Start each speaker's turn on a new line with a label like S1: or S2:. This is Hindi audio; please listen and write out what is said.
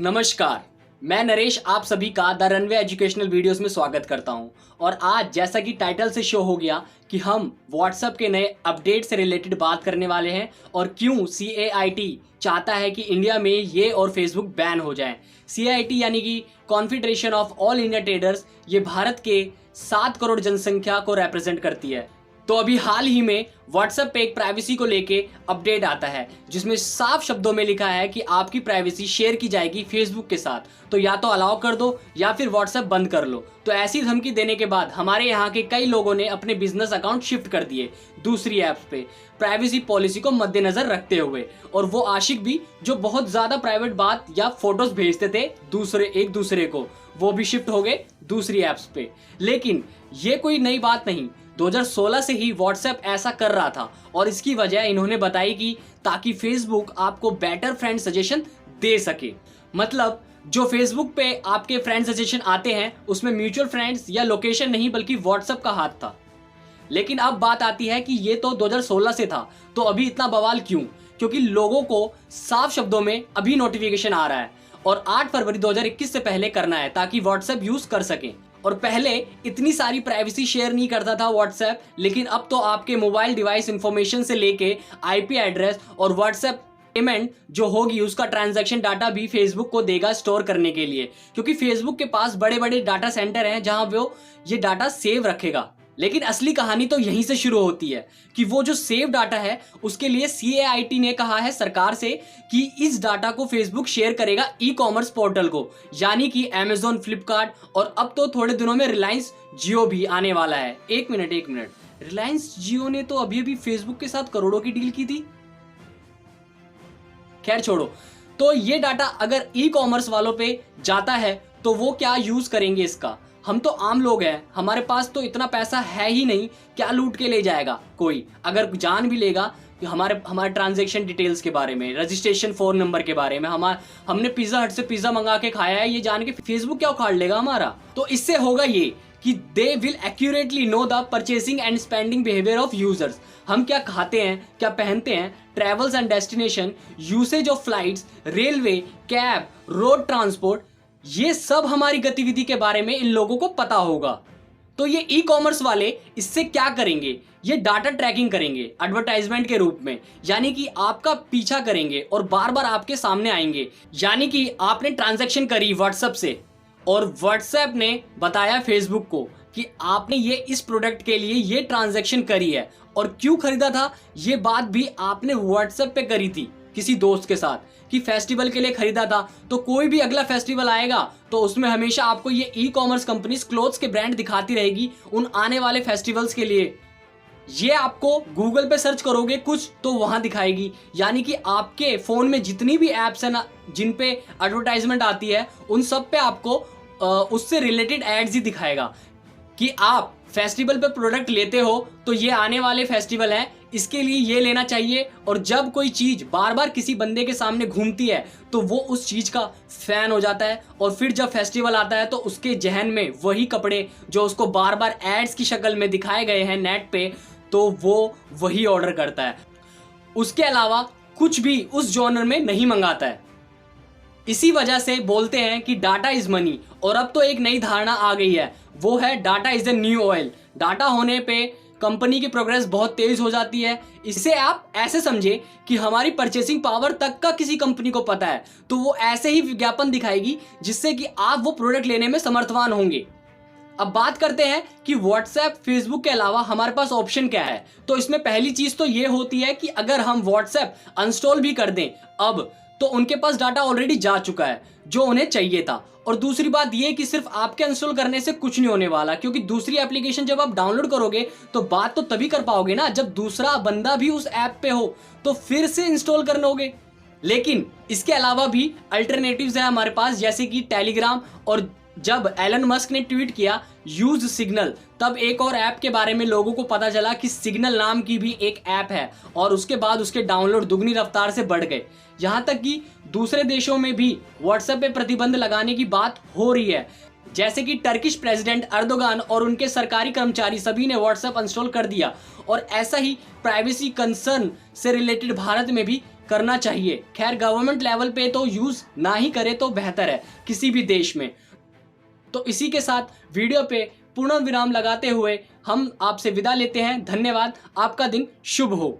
S1: नमस्कार, मैं नरेश आप सभी का द रनवे एजुकेशनल वीडियोस में स्वागत करता हूं। और आज जैसा कि टाइटल से शो हो गया कि हम व्हाट्सएप के नए अपडेट से रिलेटेड बात करने वाले हैं और क्यों CAIT चाहता है कि इंडिया में ये और फेसबुक बैन हो जाए। CAIT यानी कि confederation of all India traders, ये भारत के 7 करोड़ जनसंख्या को रिप्रेजेंट करती है। तो अभी हाल ही में व्हाट्सएप पे एक प्राइवेसी को लेके अपडेट आता है जिसमें साफ शब्दों में लिखा है कि आपकी प्राइवेसी शेयर की जाएगी फेसबुक के साथ, तो या तो अलाउ कर दो या फिर व्हाट्सएप बंद कर लो। तो ऐसी धमकी देने के बाद हमारे यहाँ के कई लोगों ने अपने बिजनेस अकाउंट शिफ्ट कर दिए दूसरी ऐप्स पे प्राइवेसी पॉलिसी को मद्देनजर रखते हुए। और वो आशिक भी जो बहुत ज्यादा प्राइवेट बात या फोटोज भेजते थे एक दूसरे को, वो भी शिफ्ट हो गए दूसरी ऐप्स पे। लेकिन ये कोई नई बात नहीं, 2016 से ही व्हाट्सएप ऐसा कर रहा था और इसकी वजह इन्होंने बताई कि ताकि फेसबुक आपको बेटर फ्रेंड सजेशन दे सके। मतलब जो फेसबुक पे आपके फ्रेंड सजेशन आते हैं उसमें म्यूचुअल फ्रेंड्स या लोकेशन नहीं बल्कि व्हाट्सएप का हाथ था। लेकिन अब बात आती है कि ये तो 2016 से था, तो अभी इतना बवाल क्यों? क्योंकि लोगों को साफ शब्दों में अभी नोटिफिकेशन आ रहा है और 8 फरवरी 2021 से पहले करना है ताकि व्हाट्सएप यूज कर सकें। और पहले इतनी सारी प्राइवेसी शेयर नहीं करता था व्हाट्सएप, लेकिन अब तो आपके मोबाइल डिवाइस इंफॉर्मेशन से लेके IP एड्रेस और व्हाट्सएप पेमेंट जो होगी उसका ट्रांजैक्शन डाटा भी फेसबुक को देगा स्टोर करने के लिए, क्योंकि फेसबुक के पास बड़े बड़े डाटा सेंटर हैं जहां वो ये डाटा सेव रखेगा। लेकिन असली कहानी तो यहीं से शुरू होती है कि वो जो सेव डाटा है उसके लिए CAIT ने कहा है सरकार से कि इस डाटा को फेसबुक शेयर करेगा ई-कॉमर्स पोर्टल को, यानी कि Amazon, फ्लिपकार्ट और अब तो थोड़े दिनों में रिलायंस जियो भी आने वाला है। एक मिनट, रिलायंस जियो ने तो अभी फेसबुक के साथ करोड़ों की डील की थी। खैर छोड़ो, तो ये डाटा अगर ई-कॉमर्स वालों पे जाता है तो वो क्या यूज करेंगे इसका? हम तो आम लोग हैं, हमारे पास तो इतना पैसा है ही नहीं, क्या लूट के ले जाएगा कोई? अगर जान भी लेगा कि हमारे ट्रांजैक्शन डिटेल्स के बारे में, रजिस्ट्रेशन फोन नंबर के बारे में, हमने पिज्जा हट से पिज्जा मंगा के खाया है, ये जान के फेसबुक क्या उखाड़ लेगा हमारा? तो इससे होगा ये कि they will accurately know the purchasing and spending behaviour of users. हम क्या खाते हैं, क्या पहनते हैं, travels and destination, usage of flights, railway, cab, road transport, ये सब हमारी गतिविधि के बारे में इन लोगों को पता होगा। तो ये ई-कॉमर्स वाले इससे क्या करेंगे? ये डाटा ट्रैकिंग करेंगे एडवर्टाइजमेंट के रूप में, यानी कि आपका पीछा करेंगे और बार बार आपके सामने आएंगे। यानी कि आपने ट्रांजैक्शन करी व्हाट्सएप से और व्हाट्सएप ने बताया फेसबुक को कि आपने ये इस प्रोडक्ट के लिए ये ट्रांजैक्शन करी है और क्यों खरीदा था, ये बात भी आपने व्हाट्सएप पे करी थी किसी दोस्त के साथ कि फेस्टिवल के लिए खरीदा था। तो कोई भी अगला फेस्टिवल आएगा तो उसमें हमेशा आपको ये ई-कॉमर्स कंपनीज क्लोथ्स के ब्रांड दिखाती रहेगी उन आने वाले फेस्टिवल्स के लिए। ये आपको गूगल पे सर्च करोगे कुछ तो वहां दिखाएगी, यानी कि आपके फोन में जितनी भी एप्स है ना जिन पे एडवर्टाइजमेंट आती है उन सब पे आपको उससे रिलेटेड एड्स ही दिखाएगा कि आप फेस्टिवल पे प्रोडक्ट लेते हो तो ये आने वाले फेस्टिवल है, इसके लिए ये लेना चाहिए। और जब कोई चीज बार बार किसी बंदे के सामने घूमती है तो वो उस चीज का फैन हो जाता है और फिर जब फेस्टिवल आता है तो उसके जहन में वही कपड़े जो उसको बार बार एड्स की शक्ल में दिखाए गए हैं नेट पे, तो वो वही ऑर्डर करता है, उसके अलावा कुछ भी उस जॉनर में नहीं मंगाता है। इसी वजह से बोलते हैं कि डाटा इज मनी। और अब तो एक नई धारणा आ गई है, वो है data is the new oil. Data होने पे कंपनी की प्रोग्रेस बहुत तेज हो जाती है। इसे आप ऐसे समझे कि हमारी परचेसिंग पावर तक का किसी कंपनी को पता है, तो वो ऐसे ही विज्ञापन दिखाएगी जिससे कि आप वो प्रोडक्ट लेने में समर्थवान होंगे। अब बात करते हैं कि व्हाट्सएप, फेसबुक के अलावा हमारे पास ऑप्शन क्या है। तो इसमें पहली चीज तो ये होती है कि अगर हम व्हाट्सएप अनस्टॉल भी कर दें अब, तो उनके पास डाटा ऑलरेडी जा चुका है जो उन्हें चाहिए था। और दूसरी बात ये कि सिर्फ आपके इंस्टॉल करने से कुछ नहीं होने वाला, क्योंकि दूसरी एप्लीकेशन जब आप डाउनलोड करोगे तो बात तो तभी कर पाओगे ना जब दूसरा बंदा भी उस ऐप पे हो, तो फिर से इंस्टॉल कर लोगे। लेकिन इसके अलावा भी अल्टरनेटिव्स है हमारे पास, जैसे कि टेलीग्राम। और जब एलन मस्क ने ट्वीट किया यूज सिग्नल, तब एक और ऐप के बारे में लोगों को पता चला कि सिग्नल नाम की भी एक ऐप है और उसके बाद उसके डाउनलोड दुगनी रफ्तार से बढ़ गए। यहाँ तक कि दूसरे देशों में भी व्हाट्सएप पे प्रतिबंध लगाने की बात हो रही है, जैसे कि टर्किश प्रेसिडेंट अर्दोगान और उनके सरकारी कर्मचारी सभी ने व्हाट्सएप इंस्टॉल कर दिया। और ऐसा ही प्राइवेसी कंसर्न से रिलेटेड भारत में भी करना चाहिए। खैर गवर्नमेंट लेवल पे तो यूज ना ही करे तो बेहतर है किसी भी देश में। तो इसी के साथ वीडियो पे पूर्ण विराम लगाते हुए हम आपसे विदा लेते हैं। धन्यवाद। आपका दिन शुभ हो।